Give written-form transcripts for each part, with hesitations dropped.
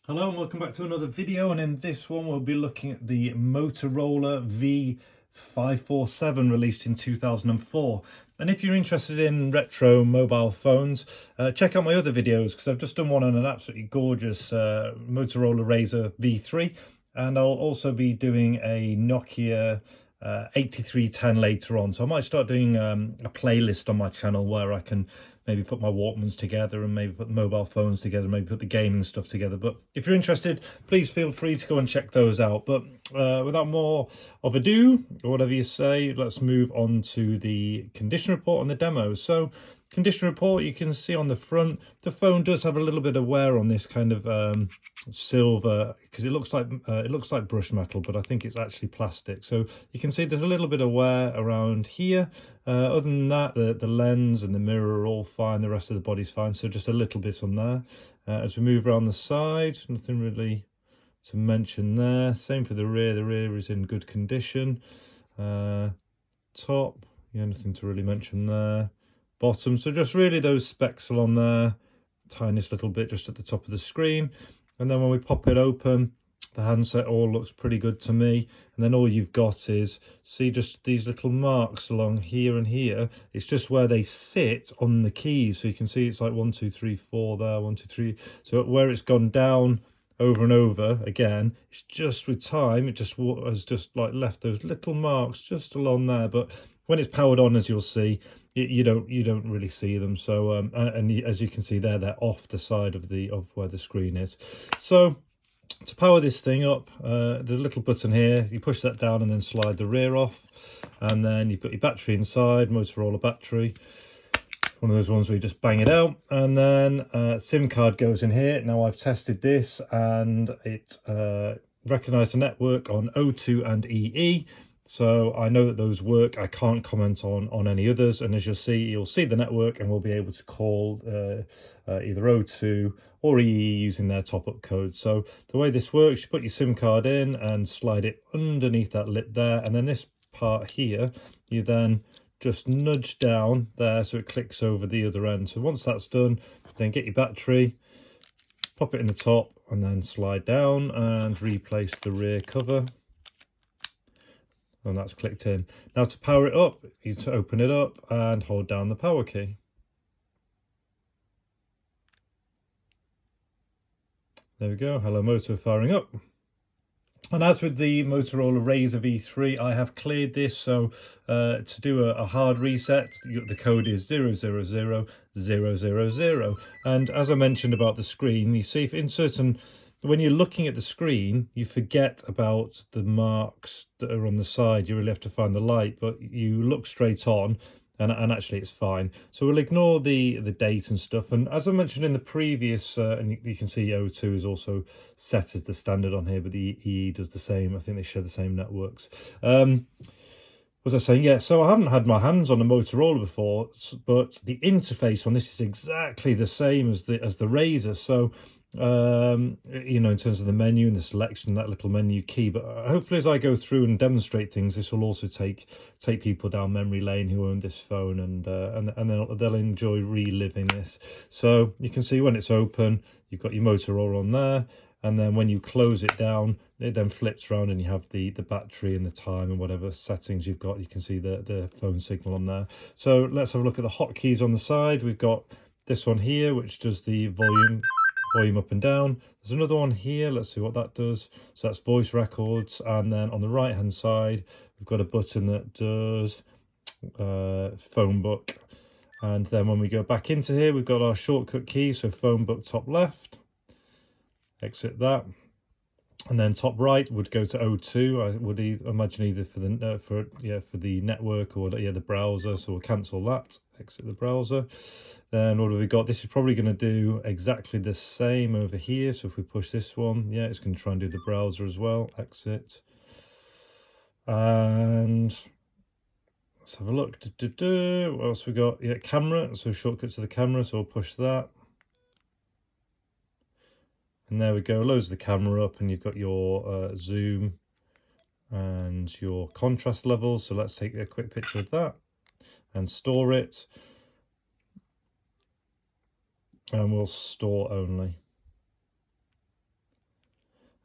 Hello and welcome back to another video, and in this one we'll be looking at the Motorola V547 released in 2004. And if you're interested in retro mobile phones, check out my other videos because I've just done one on an absolutely gorgeous Motorola Razr V3, and I'll also be doing a Nokia 8310 later on. So I might start doing a playlist on my channel where I can maybe put my Walkmans together and maybe put the mobile phones together, maybe put the gaming stuff together. But if you're interested, please feel free to go and check those out. But without more of ado, or whatever you say, let's move on to the condition report and the demo. So condition report, you can see on the front, the phone does have a little bit of wear on this kind of silver, because it looks like brushed metal, but I think it's actually plastic. So you can see there's a little bit of wear around here. Other than that, the lens and the mirror are all fine, the rest of the body's fine, so just a little bit on there. As we move around the side, nothing really to mention there. Same for the rear is in good condition. Top, yeah, nothing to really mention there. Bottom, so just really those specks along there, tiniest little bit just at the top of the screen. And then when we pop it open, the handset all looks pretty good to me. And then all you've got is, see, just these little marks along here and here. It's just where they sit on the keys. So you can see it's like 1 2 3 4 there, 1 2 3. So where it's gone down over and over again, it's just with time, it just has just like left those little marks just along there. But when it's powered on, as you'll see, you don't really see them. So and as you can see there, they're off the side of where the screen is. So to power this thing up, there's a little button here. You push that down and then slide the rear off, and then you've got your battery inside, Motorola battery, one of those ones where you just bang it out, and then SIM card goes in here. Now I've tested this and it recognised the network on O2 and EE, so I know that those work. I can't comment on any others, and as you'll see the network, and we'll be able to call either O2 or EE using their top-up code. So the way this works, you put your SIM card in and slide it underneath that lip there, and then this part here, you then just nudge down there so it clicks over the other end. So once that's done, then get your battery, pop it in the top, and then slide down and replace the rear cover. And that's clicked in. Now to power it up, you need to open it up and hold down the power key. There we go, Hello Moto firing up. And as with the Motorola Razr V3, I have cleared this, so to do a hard reset, the code is 000000. And as I mentioned about the screen, you see when you're looking at the screen, you forget about the marks that are on the side. You really have to find the light, but you look straight on, and actually it's fine. So we'll ignore the date and stuff. And as I mentioned in the previous, and you can see O2 is also set as the standard on here, but the EE does the same. I think they share the same networks. What was I saying? Yeah, so I haven't had my hands on a Motorola before, but the interface on this is exactly the same as the Razr. So you know, in terms of the menu and the selection, that little menu key. But hopefully as I go through and demonstrate things, this will also take people down memory lane who own this phone, and they'll enjoy reliving this. So you can see when it's open, you've got your Motorola on there, and then when you close it down, it then flips around and you have the battery and the time and whatever settings you've got. You can see the phone signal on there. So let's have a look at the hotkeys on the side. We've got this one here, which does the volume up and down. There's another one here, let's see what that does. So that's voice records, and then on the right hand side we've got a button that does phone book. And then when we go back into here, we've got our shortcut key, so phone book top left, exit that, and then top right would go to O2. I would imagine either for the network or the browser, so we'll cancel that, exit the browser. Then what have we got? This is probably going to do exactly the same over here. So if we push this one, yeah, it's going to try and do the browser as well, exit. And let's have a look. What else we got? Yeah, camera, so shortcut to the camera, so we'll push that. And there we go, loads the camera up, and you've got your zoom and your contrast levels. So let's take a quick picture of that and store it. And we'll store only.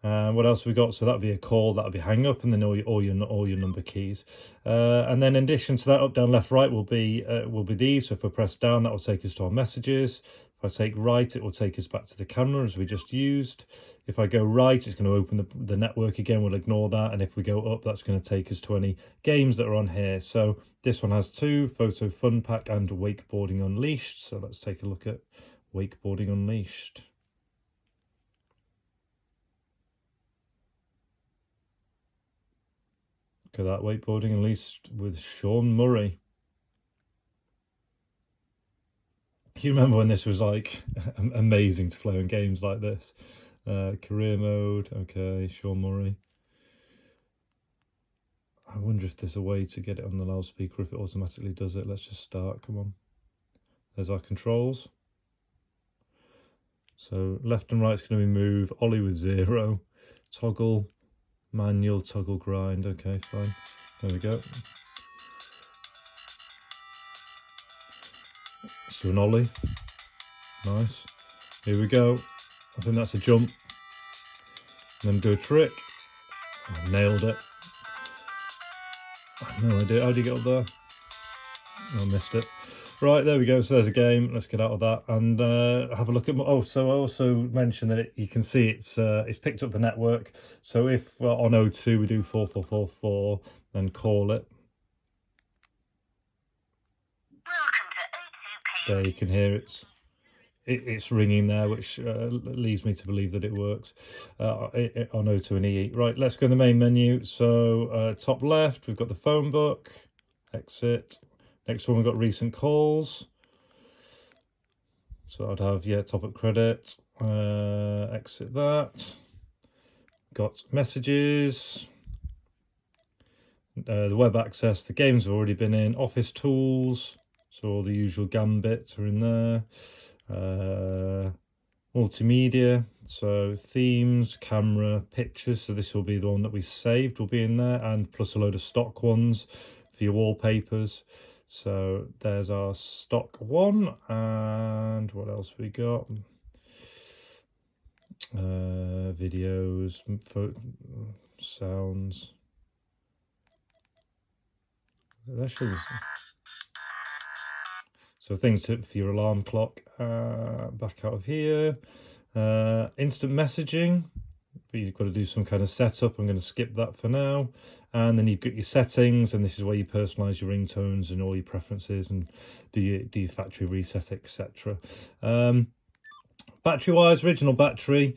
What else have we got? So that'll be a call, that'll be hang up, and then all your number keys. And then in addition to that, up, down, left, right will be these. So if we press down, that will take us to our messages. If I take right, it will take us back to the camera as we just used. If I go right, it's going to open the network again. We'll ignore that. And if we go up, that's going to take us to any games that are on here. So this one has 2, Photo Fun Pack and Wakeboarding Unleashed. So let's take a look at Wakeboarding Unleashed. Look at that, Wakeboarding Unleashed with Sean Murray. You remember when this was like amazing to play on games like this? Career mode, okay, Sean Murray. I wonder if there's a way to get it on the loudspeaker, if it automatically does it. Let's just start, come on. There's our controls. So left and right is going to be move, ollie with 0, toggle, manual, toggle, grind, okay, fine. There we go. Let's do an ollie. Nice. Here we go. I think that's a jump. And then do a trick. I nailed it. I have no idea. How do you get up there? I missed it. Right, there we go. So there's a game. Let's get out of that and have a look at. Oh, so I also mentioned that you can see it's picked up the network. So if on O2 we do 4444, then call it. There you can hear it's ringing there, which leads me to believe that it works on O2 and EE. Right, let's go in the main menu. So top left, we've got the phone book. Exit. Next one, we've got recent calls. So I'd have, yeah, top up credit. Exit that. Got messages. The web access, the games have already been in. Office tools. So all the usual gambits are in there. Multimedia, so themes, camera, pictures. So this will be the one that we saved, will be in there, and plus a load of stock ones for your wallpapers. So there's our stock one, and what else we got? Videos, sounds. There should be. So things for your alarm clock. Back out of here. Instant messaging. But you've got to do some kind of setup. I'm going to skip that for now. And then you've got your settings, and this is where you personalize your ringtones and all your preferences and do your factory reset, etc. Battery wise, original battery.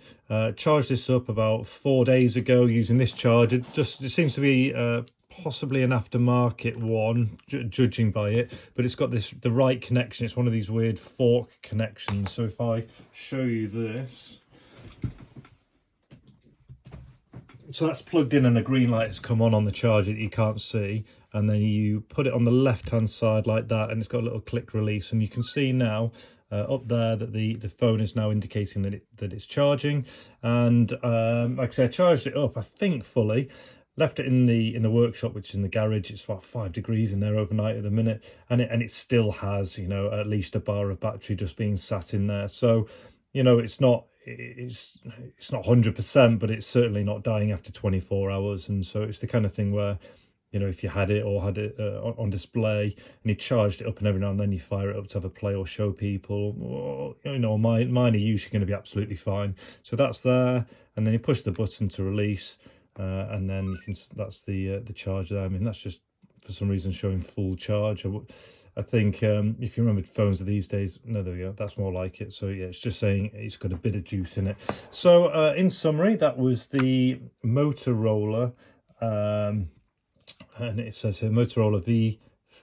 Charged this up about 4 days ago using this charger. It seems to be possibly an aftermarket one, judging by it, but it's got the right connection. It's one of these weird fork connections. So if I show you this, so that's plugged in and a green light has come on the charger that you can't see, and then you put it on the left hand side like that, and it's got a little click release, and you can see now up there that the phone is now indicating that it's charging. And like I said, I charged it up, I think fully. Left it in the workshop, which is in the garage. It's about 5 degrees in there overnight at the minute, and it still has, you know, at least a bar of battery just being sat in there. So, you know, it's not 100%, but it's certainly not dying after 24 hours. And so it's the kind of thing where, you know, if you had it on display and you charged it up, and every now and then you fire it up to have a play or show people, or, you know, mine are usually going to be absolutely fine. So that's there, and then you push the button to release. And then you can, that's the charge there. I mean, that's just for some reason showing full charge. I think if you remember phones of these days, no, there we go, that's more like it. So yeah, it's just saying it's got a bit of juice in it. So in summary, that was the Motorola, and it says here Motorola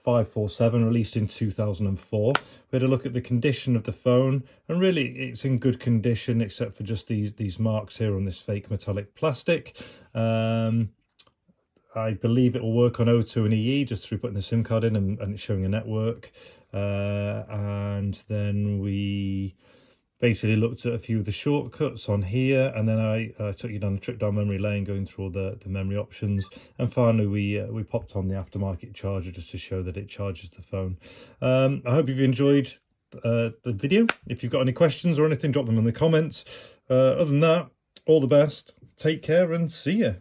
V547, released in 2004. We had a look at the condition of the phone, and really it's in good condition except for just these marks here on this fake metallic plastic. I believe it will work on O2 and EE just through putting the SIM card in and it's showing a network. And then we basically looked at a few of the shortcuts on here, and then I took you down the trip down memory lane, going through all the memory options, and finally we popped on the aftermarket charger just to show that it charges the phone. I hope you've enjoyed the video. If you've got any questions or anything, drop them in the comments. Other than that, all the best. take care and see ya.